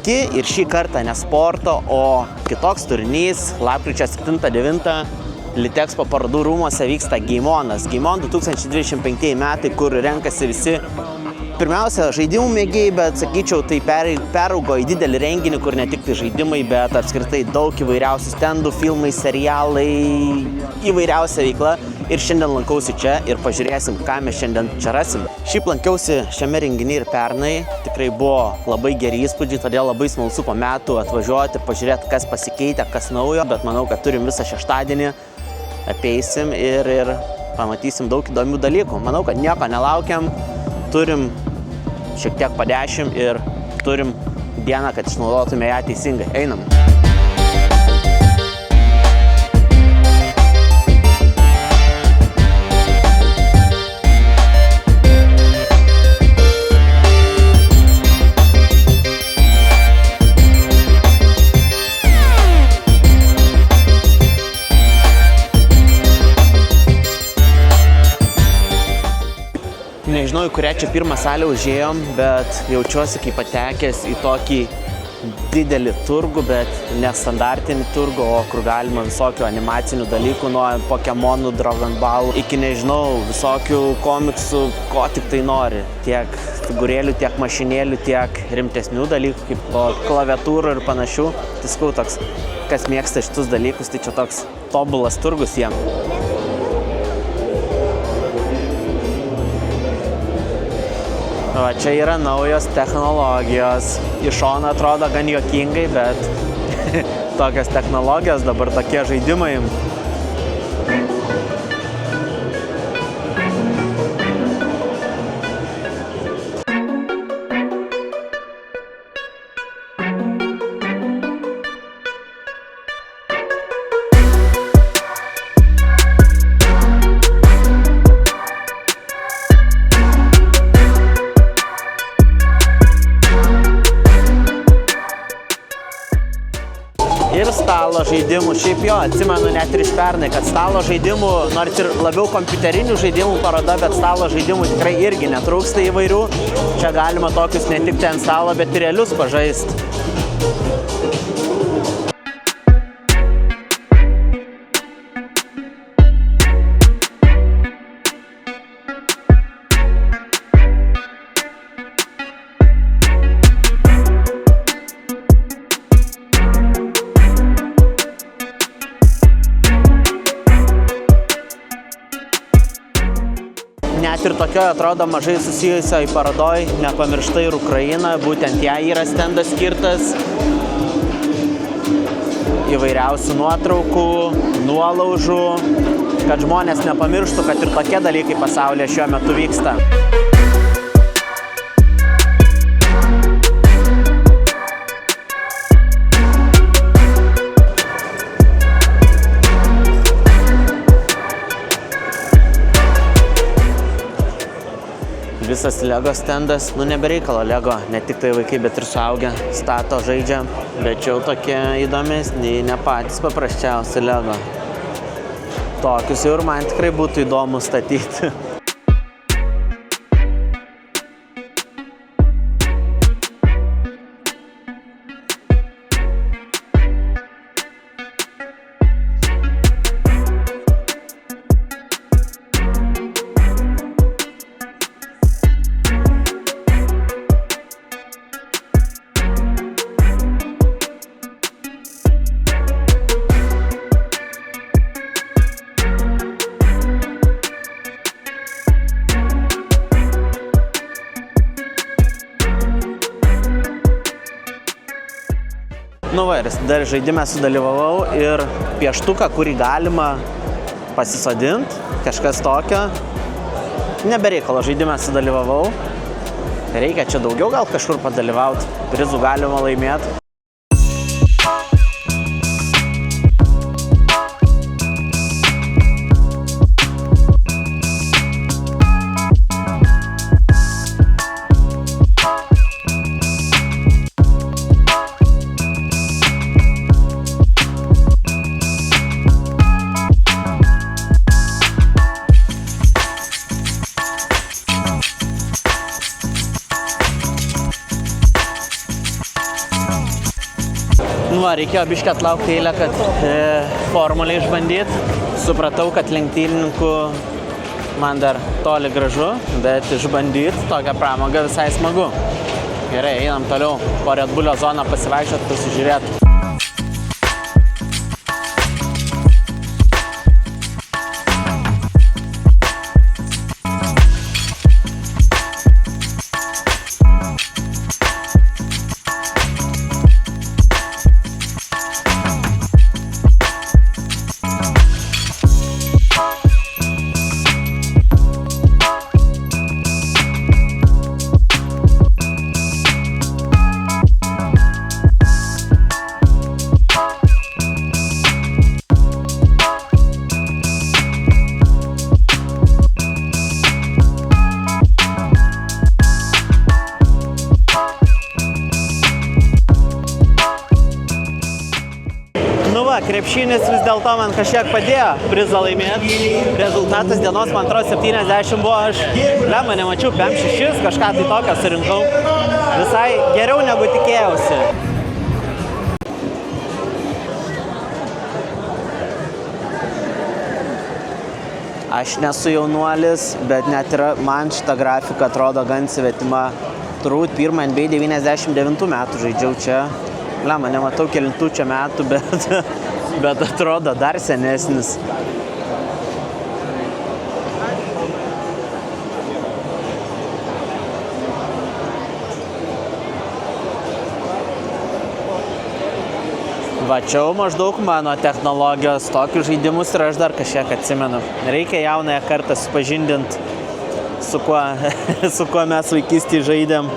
Sveiki ir šį kartą ne sporto, o kitoks turinys. Lapkričio 7-9 Litexpo parodų rūmuose vyksta Gameonas. Gameon 2025 metai, kur renkasi visi pirmiausia žaidimų mėgėjai, bet sakyčiau, tai peraugo į didelį renginį, kur ne tik tai žaidimai, bet apskritai daug įvairiausių stendų, filmai, serialai, įvairiausia veikla. Ir šiandien lankausi čia ir pažiūrėsim, ką mes šiandien čia rasim. Šiaip lankiausi šiame renginyje ir pernai. Tikrai buvo labai geri įspūdžiai, todėl labai smalsu po metų atvažiuoti ir pažiūrėti, kas pasikeitė, kas naujo. Bet manau, kad turim visą šeštadienį, apeisim ir pamatysim daug įdomių dalykų. Manau, kad nieko nelaukiam, turim šiek tiek po 10 ir turim dieną, kad išnaudotume ją teisingai. Einam. Nežinau, į kurią čia pirmą salę užėjom, bet jaučiuosi kaip patekęs į tokį didelį turgų, bet nestandartinį turgų, o kur galima visokių animacinių dalykų, nuo Pokemonų, Dragon Ball, iki nežinau, visokių komiksų, ko tik tai nori. Tiek figūrėlių, tiek mašinėlių, tiek rimtesnių dalykų, kaip klaviatūrų ir panašių. Tai sakau, toks, kas mėgsta šitus dalykus, tai čia toks tobulas turgus jiem. Va, čia yra naujos technologijos. Iš šono atrodo gan juokingai, bet tokios technologijos, dabar tokie žaidimai. Ir stalo žaidimų. Šiaip jo, atsimenu net ir iš pernai, kad stalo žaidimų, nors ir labiau kompiuterinių žaidimų paroda, bet stalo žaidimų tikrai irgi netrūksta įvairių. Čia galima tokius ne tik ant stalo, bet ir realius pažaisti. Net ir tokio atrodo mažai susijusio į parodoj, nepamiršta ir Ukraina, būtent ją yra stendas skirtas. Įvairiausių nuotraukų, nuolaužų, kad žmonės nepamirštų, kad ir tokie dalykai pasaulyje šiuo metu vyksta. Visas Lego stendas, nebereikalo Lego, ne tik tai vaikai, bet ir suaugę stato, žaidžia, bet čia jau tokie įdomesni, ne patys paprasčiausi Lego. Tokius jau ir man tikrai būtų įdomu statyti. Nu va, ir dar žaidime sudalyvavau ir pieštuką, kurį galima pasisodinti, kažkas tokio. Nebereikalo žaidime sudalyvavau. Reikia čia daugiau gal kažkur padalyvauti, prizų galima laimėti. reikėjo biškį atlaukti eilę, kad formulę išbandyti. Supratau, kad lenktynininkų man dar toli gražu, bet išbandyti tokią pramogą visai smagu. Gerai, einam toliau po Red Bullio zoną pasivaikščiot, pasižiūrėti. Krepšinis vis dėlto man kažkiek padėjo prizą laimėti. Rezultatas dienos, man atrodo, 70 buvo. Aš nemačiau, 5-6, kažką tai tokio surinkau. Visai geriau negu tikėjausi. Aš nesu jaunuolis, bet net ir man šitą grafiką atrodo gan svetima. Turbūt pirmą NBA 99 metų žaidžiau čia. Nematau kelintų čia metų, bet atrodo dar senesnis. Va čia maždaug mano technologijos, tokius žaidimus ir aš dar kažkiek atsimenu. Reikia jaunąją kartą supažindinti, su kuo mes vaikystėje žaidėm.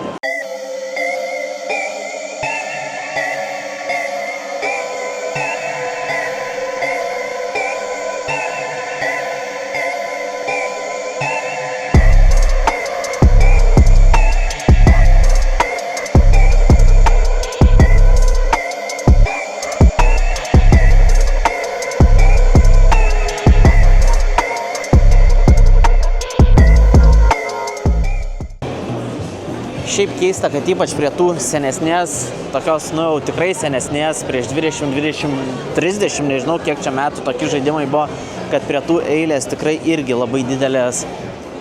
Šiaip keista, kad ypač prie tų senesnės, tokios, jau tikrai senesnės, prieš 20, 30, nežinau kiek čia metų tokie žaidimai buvo, kad prie tų eilės tikrai irgi labai didelės.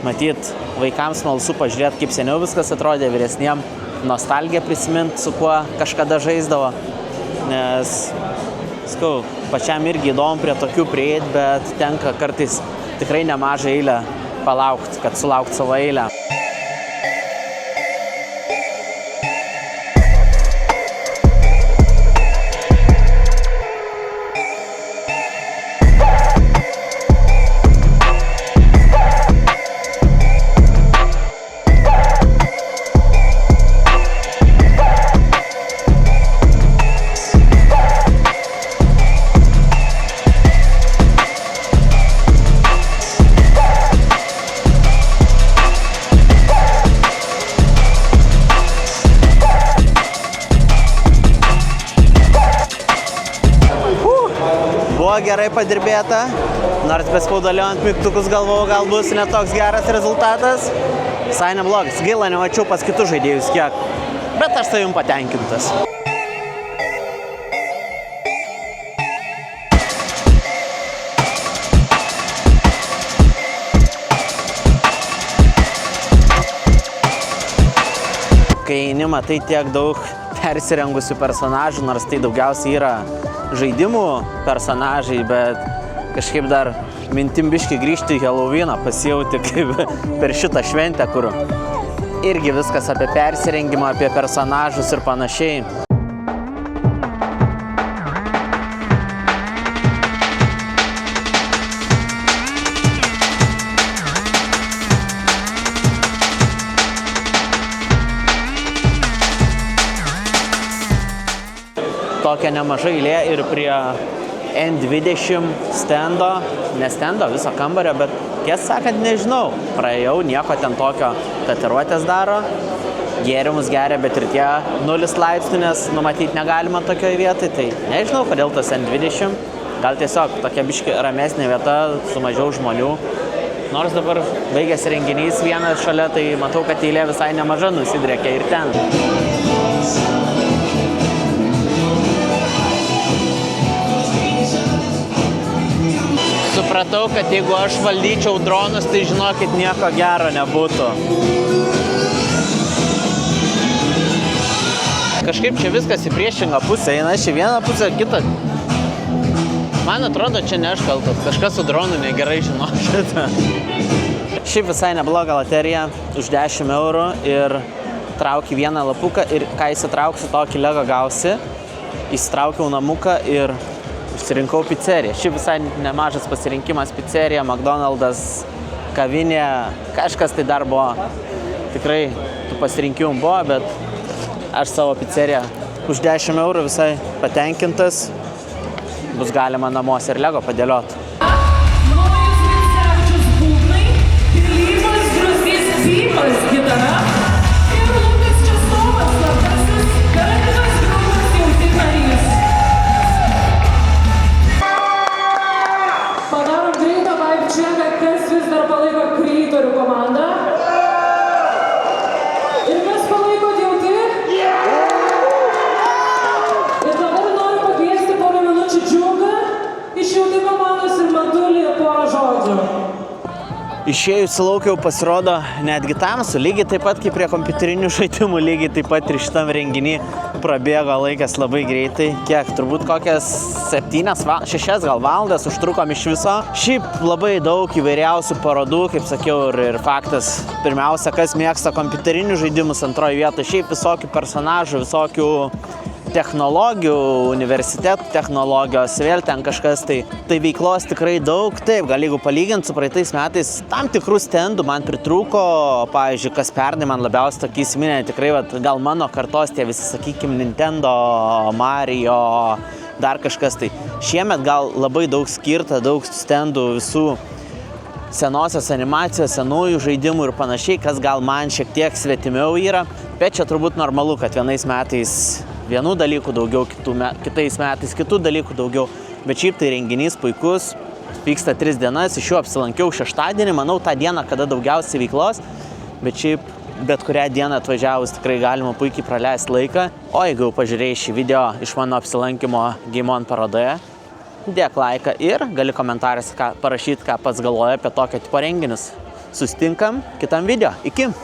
Matyt, vaikams smalsu pažiūrėti, kaip seniau viskas atrodė, vyresniem nostalgiją prisiminti, su kuo kažkada žaisdavo. Nes, pačiam irgi įdomu prie tokių prieiti, bet tenka kartais tikrai nemažą eilę palaukti, kad sulaukti savo eilę. Buvo gerai padirbėta, nors bespaudaliojant mygtukus galvojau, gal bus ne toks geras rezultatas. Visai neblogas, gaila nemačiau pas kitus žaidėjus kiek, bet aš savim patenkintas. Kai eini, matai tiek daug persirengusių personažų, nors tai daugiausiai yra žaidimų personažai, bet kažkaip dar mintim biškį grįžti į Halloweeną, pasijauti kaip per šitą šventę, kur irgi viskas apie persirengimą, apie personažus ir panašiai. Tokia nemaža eilė ir prie N20 stendo, ne stendo, viso kambario, bet tiesą sakant, nežinau. Praėjau, nieko ten tokio, tatuiruotės daro, gėrimus geria, bet ir tie 0 laipsnių, nes numatyti negalima tokioje vietoje, tai nežinau, kodėl tas N20, gal tiesiog tokia biški ramesnė vieta, su mažiau žmonių. Nors dabar baigėsi renginys vienas šalia, tai matau, kad eilė visai nemaža nusidriekia ir ten. supratau, kad jeigu aš valdyčiau dronus, tai žinokit, nieko gero nebūtų. Kažkaip čia viskas į priešingą pusę, eina iš vieną pusę, kitą. Man atrodo, čia ne aš kaltas, kažkas su dronu negerai žino šitą. Šiaip visai nebloga loterija už 10 eurų ir trauki vieną lapuką ir ką įsitrauksi, tokį lego gausi. Įsitraukiau namuką ir išsirinkau pizzeriją. Šiaip visai nemažas pasirinkimas pizzerija, McDonald's, kavinė, kažkas tai dar buvo. Tikrai tų pasirinkimų buvo, bet aš savo pizzeriją už 10 eurų visai patenkintas. Bus galima namuose ir lego padėlioti. Gitara ir Lukas Česlovas, slaptasis Karantinos grupės jauti narys. Padarom greitą vibe checką, kas vis dar palaiko Kreatorių komandą. Ir kas palaiko jauti? Ir dabar noriu pakviesti porą minučių Džiugą iš jauti komandos ir Matulį porą žodžių. Išėjus laukiau pasirodo netgi tamsu, lygiai taip pat kaip prie kompiuterinių žaidimų, lygiai taip pat ir šitam renginį prabėgo laikas labai greitai. Kiek, turbūt kokias 6 gal valandas užtrukom iš viso. Šiaip labai daug įvairiausių parodų, kaip sakiau, ir faktas, pirmiausia, kas mėgsta kompiuterinių žaidimus, antroji vieta, šiaip visokių personažų, visokių technologijų, universitetų technologijos, vėl ten kažkas, tai veiklos tikrai daug. Taip, gal jeigu palyginti su praeitais metais, tam tikrų stendų man pritrūko, pavyzdžiui, kas pernai man labiausiai tokį įsiminė, tikrai gal mano kartos tie visi, sakykime, Nintendo, Mario, dar kažkas, tai šiemet gal labai daug skirta, daug stendų visų senosios animacijos, senųjų žaidimų ir panašiai, kas gal man šiek tiek svetimiau yra, bet čia turbūt normalu, kad vienais metais vienų dalykų daugiau, kitais metais kitų dalykų daugiau, bet šiaip tai renginys puikus, vyksta 3 dienas, iš jų apsilankiau šeštadienį, manau tą dieną, kada daugiausiai veiklos, bet šiaip bet kurią dieną atvažiavus tikrai galima puikiai praleisti laiką. O jeigu jau pažiūrėjai šį video iš mano apsilankymo GameOn parodoje, dėk laiką ir gali komentaruose parašyti, ką pats galvoji apie tokio tipo renginius. Susitinkam kitam video. Iki!